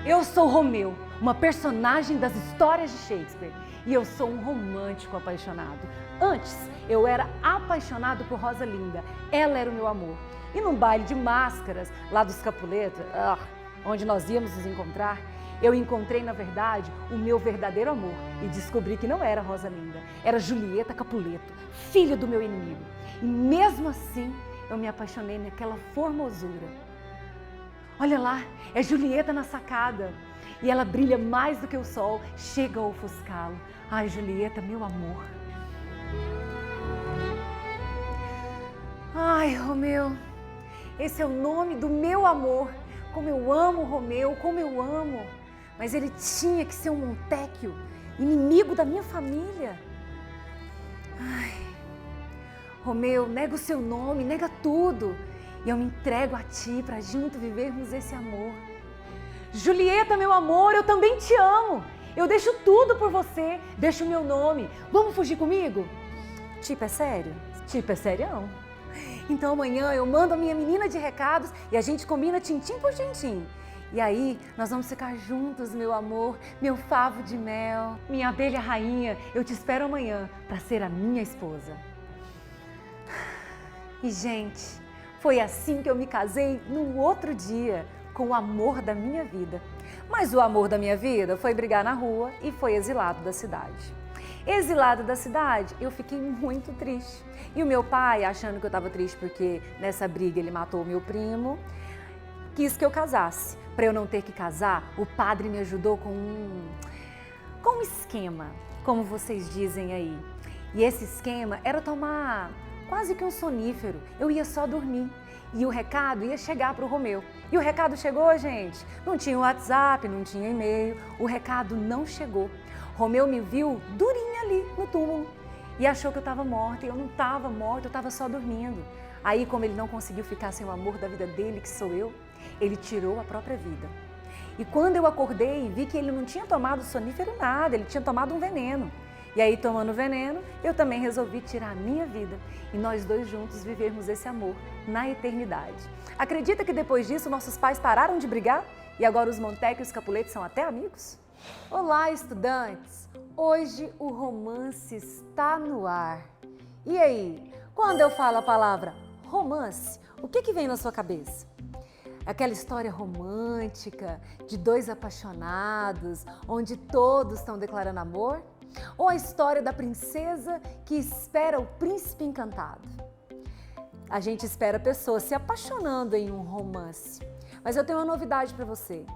Eu sou Romeu, uma personagem das histórias de Shakespeare, e eu sou um romântico apaixonado. Antes, eu era apaixonado por Rosalinda, ela era o meu amor. E num baile de máscaras, lá dos Capuletos, onde nós íamos nos encontrar, eu encontrei, na verdade, o meu verdadeiro amor e descobri que não era Rosalinda, era Julieta Capuleto, filha do meu inimigo. E mesmo assim, eu me apaixonei naquela formosura. Olha lá, é Julieta na sacada. E ela brilha mais do que o sol, chega a ofuscá-lo. Ai, Julieta, meu amor. Ai, Romeu, esse é o nome do meu amor. Como eu amo Romeu, como eu amo. Mas ele tinha que ser um Montecchio, inimigo da minha família. Ai, Romeu, nega o seu nome, nega tudo. E eu me entrego a ti para junto vivermos esse amor. Julieta, meu amor, eu também te amo. Eu deixo tudo por você, deixo o meu nome. Vamos fugir comigo? Tipo, é sério? Tipo, é serião. Então amanhã eu mando a minha menina de recados e a gente combina tintim por tintim. E aí nós vamos ficar juntos, meu amor, meu favo de mel. Minha abelha rainha, eu te espero amanhã para ser a minha esposa. E gente, foi assim que eu me casei no outro dia, com o amor da minha vida. Mas o amor da minha vida foi brigar na rua e foi exilado da cidade. Exilado da cidade, eu fiquei muito triste. E o meu pai, achando que eu estava triste porque nessa briga ele matou o meu primo, quis que eu casasse. Para eu não ter que casar, o padre me ajudou com um esquema, como vocês dizem aí. E esse esquema era tomar quase que um sonífero. Eu ia só dormir. E o recado ia chegar para o Romeu. E o recado chegou, gente? Não tinha WhatsApp, não tinha e-mail. O recado não chegou. Romeu me viu durinha ali no túmulo e achou que eu estava morta. E eu não estava morta, eu estava só dormindo. Aí, como ele não conseguiu ficar sem o amor da vida dele, que sou eu, ele tirou a própria vida. E quando eu acordei, vi que ele não tinha tomado sonífero nada, ele tinha tomado um veneno. E aí, tomando veneno, eu também resolvi tirar a minha vida e nós dois juntos vivermos esse amor na eternidade. Acredita que depois disso nossos pais pararam de brigar e agora os Montecchio e os Capuletos são até amigos? Olá, estudantes! Hoje o romance está no ar. E aí, quando eu falo a palavra romance, o que vem na sua cabeça? Aquela história romântica de dois apaixonados, onde todos estão declarando amor? Ou a história da princesa que espera o príncipe encantado? A gente espera pessoas se apaixonando em um romance. Mas eu tenho uma novidade para você.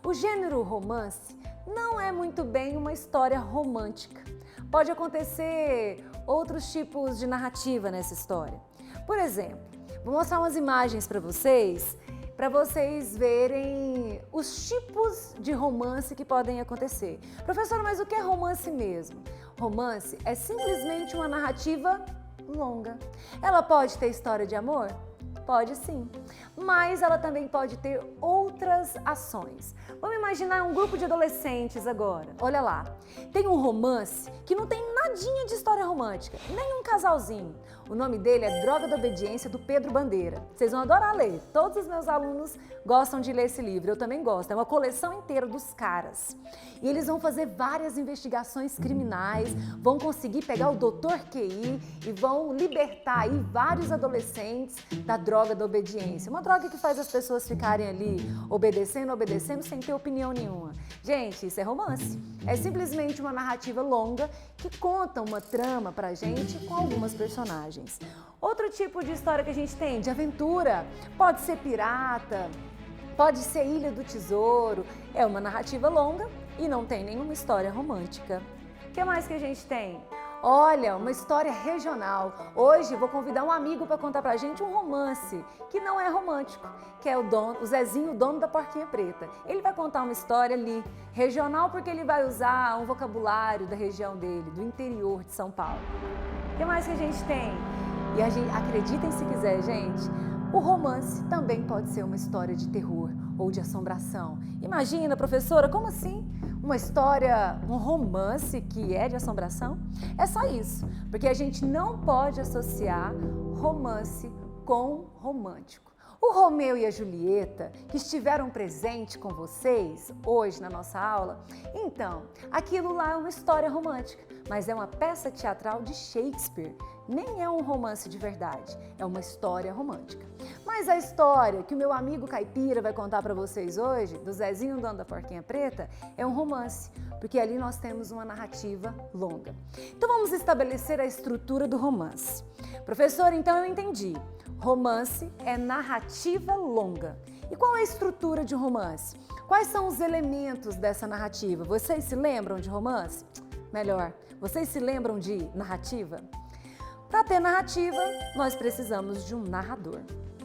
O gênero romance não é muito bem uma história romântica. Pode acontecer outros tipos de narrativa nessa história. Por exemplo, vou mostrar umas imagens para vocês verem os tipos de romance que podem acontecer. Professora, mas o que é romance mesmo? Romance é simplesmente uma narrativa longa. Ela pode ter história de amor? Pode sim, mas ela também pode ter outras ações. Vamos imaginar um grupo de adolescentes agora. Olha lá, tem um romance que não tem nadinha de história romântica, nem um casalzinho. O nome dele é Droga da Obediência, do Pedro Bandeira. Vocês vão adorar ler. Todos os meus alunos gostam de ler esse livro, eu também gosto. É uma coleção inteira dos caras. E eles vão fazer várias investigações criminais, vão conseguir pegar o Dr. QI e vão libertar aí vários adolescentes da droga da obediência. Uma droga que faz as pessoas ficarem ali obedecendo sem ter opinião nenhuma. Gente, isso é romance. É simplesmente uma narrativa longa que conta uma trama pra gente com algumas personagens. Outro tipo de história que a gente tem, de aventura, pode ser pirata, pode ser Ilha do Tesouro. É uma narrativa longa e não tem nenhuma história romântica. O que mais que a gente tem? Olha, uma história regional. Hoje vou convidar um amigo para contar pra gente um romance que não é romântico, que é o Zezinho, o dono da Porquinha Preta. Ele vai contar uma história ali, regional, porque ele vai usar um vocabulário da região dele, do interior de São Paulo. O que mais que a gente tem? E acreditem se quiser, gente, o romance também pode ser uma história de terror ou de assombração. Imagina, professora, como assim? Uma história, um romance que é de assombração? É só isso, porque a gente não pode associar romance com romântico. O Romeu e a Julieta, que estiveram presentes com vocês hoje na nossa aula, então, aquilo lá é uma história romântica, mas é uma peça teatral de Shakespeare. Nem é um romance de verdade, é uma história romântica. Mas a história que o meu amigo caipira vai contar para vocês hoje, do Zezinho, dono da Porquinha Preta, é um romance, porque ali nós temos uma narrativa longa. Então vamos estabelecer a estrutura do romance. Professor, então eu entendi. Romance é narrativa longa. E qual é a estrutura de um romance? Quais são os elementos dessa narrativa? Vocês se lembram de romance? Melhor, vocês se lembram de narrativa? Para ter narrativa, nós precisamos de um narrador.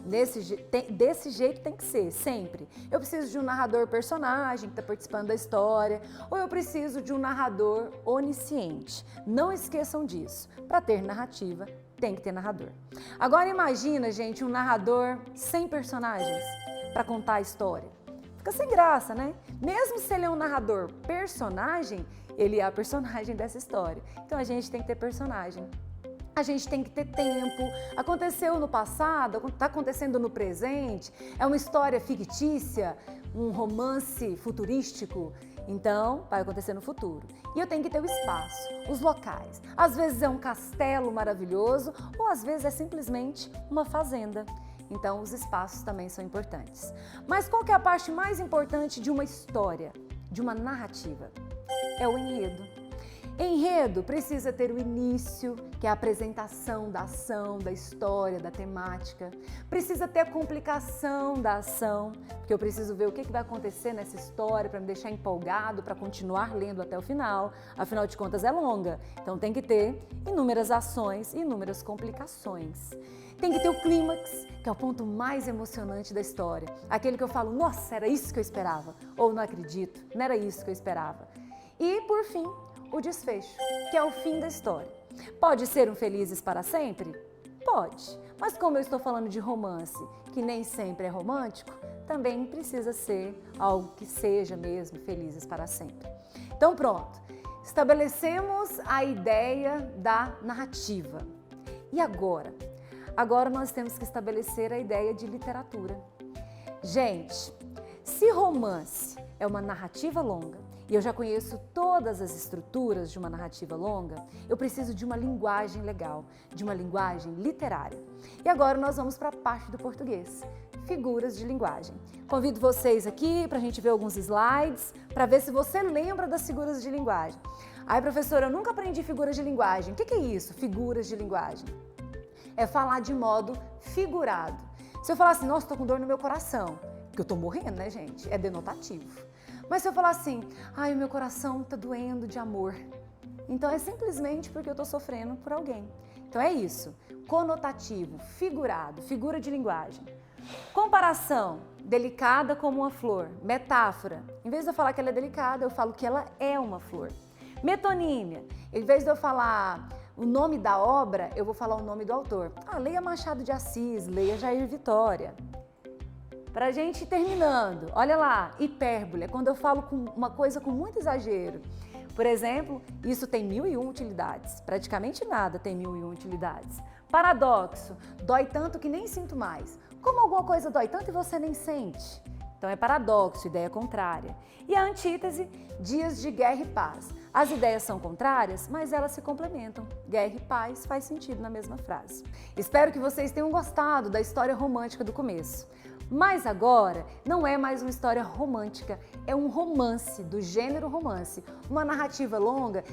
Desse jeito tem que ser, sempre. Eu preciso de um narrador personagem que está participando da história, ou eu preciso de um narrador onisciente. Não esqueçam disso. Para ter narrativa, tem que ter narrador. Agora imagina, gente, um narrador sem personagens para contar a história. Fica sem graça, né? Mesmo se ele é um narrador personagem, ele é a personagem dessa história. Então a gente tem que ter personagem. A gente tem que ter tempo, aconteceu no passado, está acontecendo no presente, é uma história fictícia, um romance futurístico, então vai acontecer no futuro. E eu tenho que ter o espaço, os locais. Às vezes é um castelo maravilhoso ou às vezes é simplesmente uma fazenda. Então os espaços também são importantes. Mas qual que é a parte mais importante de uma história, de uma narrativa? É o enredo. Enredo precisa ter o início, que é a apresentação da ação, da história, da temática. Precisa ter a complicação da ação, porque eu preciso ver o que vai acontecer nessa história para me deixar empolgado, para continuar lendo até o final. Afinal de contas, é longa, então tem que ter inúmeras ações e inúmeras complicações. Tem que ter o clímax, que é o ponto mais emocionante da história. Aquele que eu falo, nossa, era isso que eu esperava. Ou não acredito, não era isso que eu esperava. E, por fim, o desfecho, que é o fim da história. Pode ser um felizes para sempre? Pode, mas como eu estou falando de romance, que nem sempre é romântico, também precisa ser algo que seja mesmo felizes para sempre. Então pronto, estabelecemos a ideia da narrativa. E agora? Agora nós temos que estabelecer a ideia de literatura. Gente, se romance é uma narrativa longa, e eu já conheço todas as estruturas de uma narrativa longa, eu preciso de uma linguagem legal, de uma linguagem literária. E agora nós vamos para a parte do português, figuras de linguagem. Convido vocês aqui para a gente ver alguns slides, para ver se você lembra das figuras de linguagem. Ai, professora, eu nunca aprendi figuras de linguagem. O que é isso, figuras de linguagem? É falar de modo figurado. Se eu falar assim, nossa, estou com dor no meu coração, porque eu estou morrendo, né, gente? É denotativo. Mas se eu falar assim, ai, o meu coração está doendo de amor, então é simplesmente porque eu estou sofrendo por alguém. Então é isso, conotativo, figurado, figura de linguagem. Comparação, delicada como uma flor. Metáfora, em vez de eu falar que ela é delicada, eu falo que ela é uma flor. Metonímia, em vez de eu falar o nome da obra, eu vou falar o nome do autor. Ah, leia Machado de Assis, leia Jair Vitória. Para a gente ir terminando, olha lá, hipérbole, é quando eu falo uma coisa com muito exagero. Por exemplo, isso tem 1001 utilidades, praticamente nada tem 1001 utilidades. Paradoxo, dói tanto que nem sinto mais. Como alguma coisa dói tanto e você nem sente? Então é paradoxo, ideia contrária. E a antítese, dias de guerra e paz. As ideias são contrárias, mas elas se complementam. Guerra e paz faz sentido na mesma frase. Espero que vocês tenham gostado da história romântica do começo. Mas agora não é mais uma história romântica, é um romance, do gênero romance. Uma narrativa longa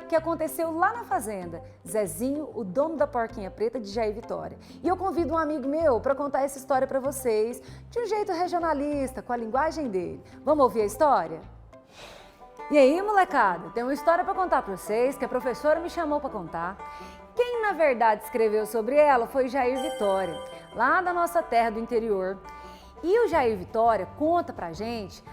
que aconteceu lá na fazenda. Zezinho, o dono da Porquinha Preta, de Jair Vitória. E eu convido um amigo meu para contar essa história para vocês, de um jeito regionalista, com a linguagem dele. Vamos ouvir a história? E aí, molecada, tem uma história para contar para vocês, que a professora me chamou para contar. Quem, na verdade, escreveu sobre ela foi Jair Vitória, lá da nossa terra do interior. E o Jair Vitória conta pra gente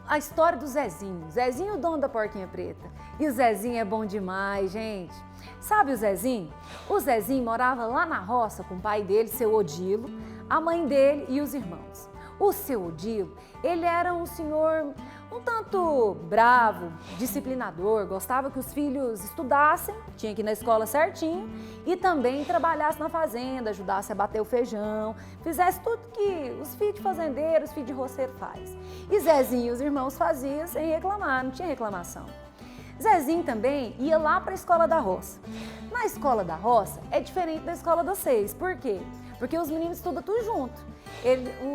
a história do Zezinho. Zezinho, o dono da Porquinha Preta. E o Zezinho é bom demais, gente. Sabe o Zezinho? O Zezinho morava lá na roça com o pai dele, seu Odilo, a mãe dele e os irmãos. O seu Odilo, ele era um senhor um tanto bravo, disciplinador, gostava que os filhos estudassem, tinha que ir na escola certinho e também trabalhasse na fazenda, ajudasse a bater o feijão, fizesse tudo que os filhos de fazendeiro, os filhos de roceiro faz. E Zezinho e os irmãos faziam sem reclamar, não tinha reclamação. Zezinho também ia lá para a escola da roça. Na escola da roça é diferente da escola dos seis, por quê? Porque os meninos estudam tudo junto.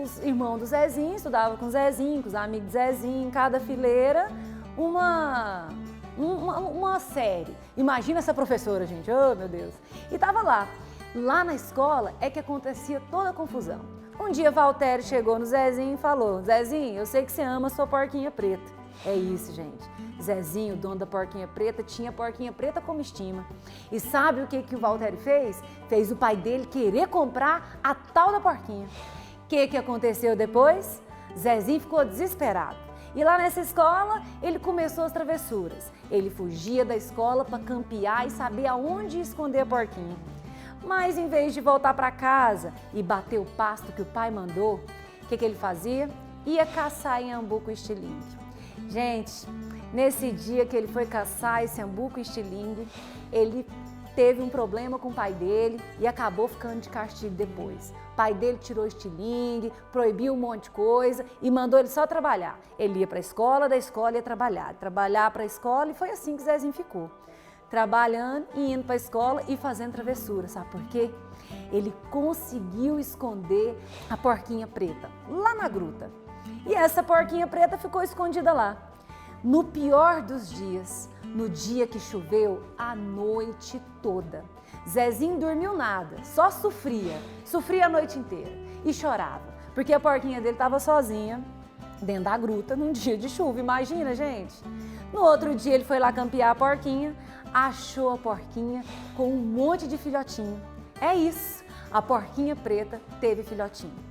Os irmãos do Zezinho estudavam com o Zezinho, com os amigos do Zezinho, em cada fileira, uma série. Imagina essa professora, gente, oh meu Deus. E estava lá. Lá na escola é que acontecia toda a confusão. Um dia Valtério chegou no Zezinho e falou: Zezinho, eu sei que você ama a sua porquinha preta. É isso, gente. Zezinho, dono da porquinha preta, tinha a porquinha preta como estima. E sabe o que o Valtério fez? Fez o pai dele querer comprar a tal da porquinha. O que aconteceu depois? Zezinho ficou desesperado. E lá nessa escola, ele começou as travessuras. Ele fugia da escola para campear e saber aonde esconder a porquinha. Mas em vez de voltar para casa e bater o pasto que o pai mandou, o que ele fazia? Ia caçar em Iambu com estilingue. Gente, nesse dia que ele foi caçar esse ambu com estilingue, ele teve um problema com o pai dele e acabou ficando de castigo depois. O pai dele tirou o estilingue, proibiu um monte de coisa e mandou ele só trabalhar. Ele ia para a escola, da escola ia trabalhar para a escola, e foi assim que Zezinho ficou. Trabalhando e indo para a escola e fazendo travessura, sabe por quê? Ele conseguiu esconder a porquinha preta lá na gruta. E essa porquinha preta ficou escondida lá. No pior dos dias, no dia que choveu a noite toda. Zezinho dormiu nada, só sofria a noite inteira e chorava, porque a porquinha dele estava sozinha dentro da gruta num dia de chuva, imagina, gente. No outro dia ele foi lá campear a porquinha, achou a porquinha com um monte de filhotinho. É isso, a porquinha preta teve filhotinho.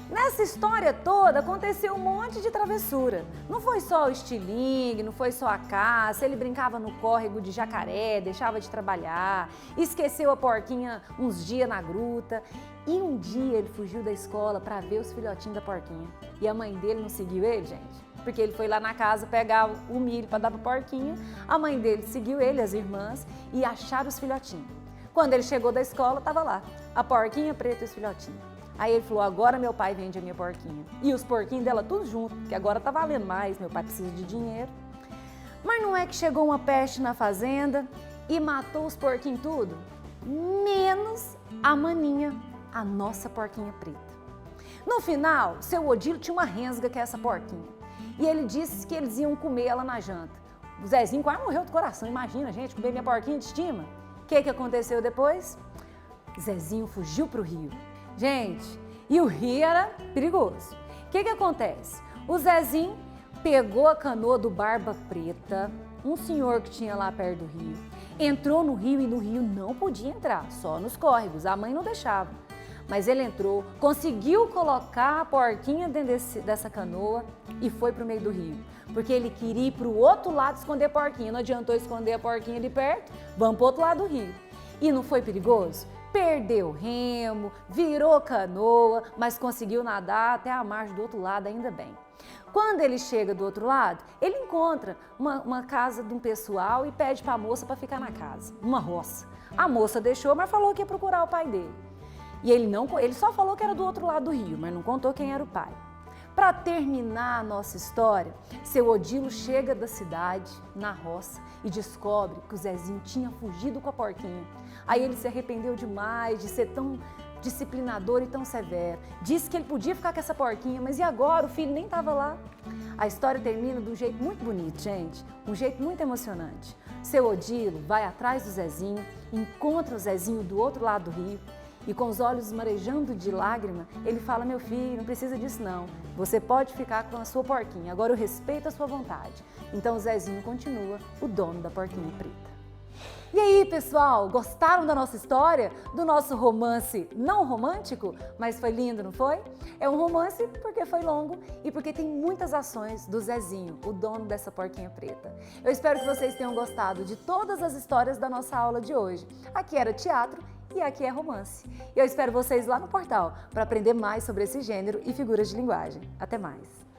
Nessa história toda aconteceu um monte de travessura. Não foi só o estilingue, não foi só a caça, ele brincava no córrego de jacaré, deixava de trabalhar, esqueceu a porquinha uns dias na gruta. E um dia ele fugiu da escola para ver os filhotinhos da porquinha. E a mãe dele não seguiu ele, gente? Porque ele foi lá na casa pegar o milho para dar para a porquinha, a mãe dele seguiu ele, as irmãs, e acharam os filhotinhos. Quando ele chegou da escola, estava lá, a porquinha preta e os filhotinhos. Aí ele falou: agora meu pai vende a minha porquinha. E os porquinhos dela tudo junto, que agora tá valendo mais, meu pai precisa de dinheiro. Mas não é que chegou uma peste na fazenda e matou os porquinhos tudo? Menos a Maninha, a nossa porquinha preta. No final, seu Odilo tinha uma rensga que é essa porquinha. E ele disse que eles iam comer ela na janta. O Zezinho quase morreu do coração, imagina, gente, comer minha porquinha de estima. O que aconteceu depois? Zezinho fugiu para o rio. Gente, e o rio era perigoso. O que acontece? O Zezinho pegou a canoa do Barba Preta, um senhor que tinha lá perto do rio, entrou no rio e no rio não podia entrar, só nos córregos, a mãe não deixava. Mas ele entrou, conseguiu colocar a porquinha dentro dessa canoa e foi para o meio do rio. Porque ele queria ir para o outro lado esconder a porquinha. Não adiantou esconder a porquinha de perto, vamos para o outro lado do rio. E não foi perigoso? Perdeu o remo, virou canoa, mas conseguiu nadar até a margem do outro lado ainda bem. Quando ele chega do outro lado, ele encontra uma casa de um pessoal e pede para a moça para ficar na casa, uma roça. A moça deixou, mas falou que ia procurar o pai dele. E ele só falou que era do outro lado do rio, mas não contou quem era o pai. Para terminar a nossa história, seu Odilo chega da cidade, na roça, e descobre que o Zezinho tinha fugido com a porquinha. Aí ele se arrependeu demais de ser tão disciplinador e tão severo. Disse que ele podia ficar com essa porquinha, mas e agora? O filho nem estava lá. A história termina de um jeito muito bonito, gente, um jeito muito emocionante. Seu Odilo vai atrás do Zezinho, encontra o Zezinho do outro lado do rio, e com os olhos marejando de lágrima, ele fala: meu filho, não precisa disso não, você pode ficar com a sua porquinha, agora eu respeito a sua vontade. Então o Zezinho continua o dono da porquinha preta. E aí, pessoal, gostaram da nossa história? Do nosso romance não romântico? Mas foi lindo, não foi? É um romance porque foi longo e porque tem muitas ações do Zezinho, o dono dessa porquinha preta. Eu espero que vocês tenham gostado de todas as histórias da nossa aula de hoje. Aqui era teatro e aqui é romance. E eu espero vocês lá no portal para aprender mais sobre esse gênero e figuras de linguagem. Até mais!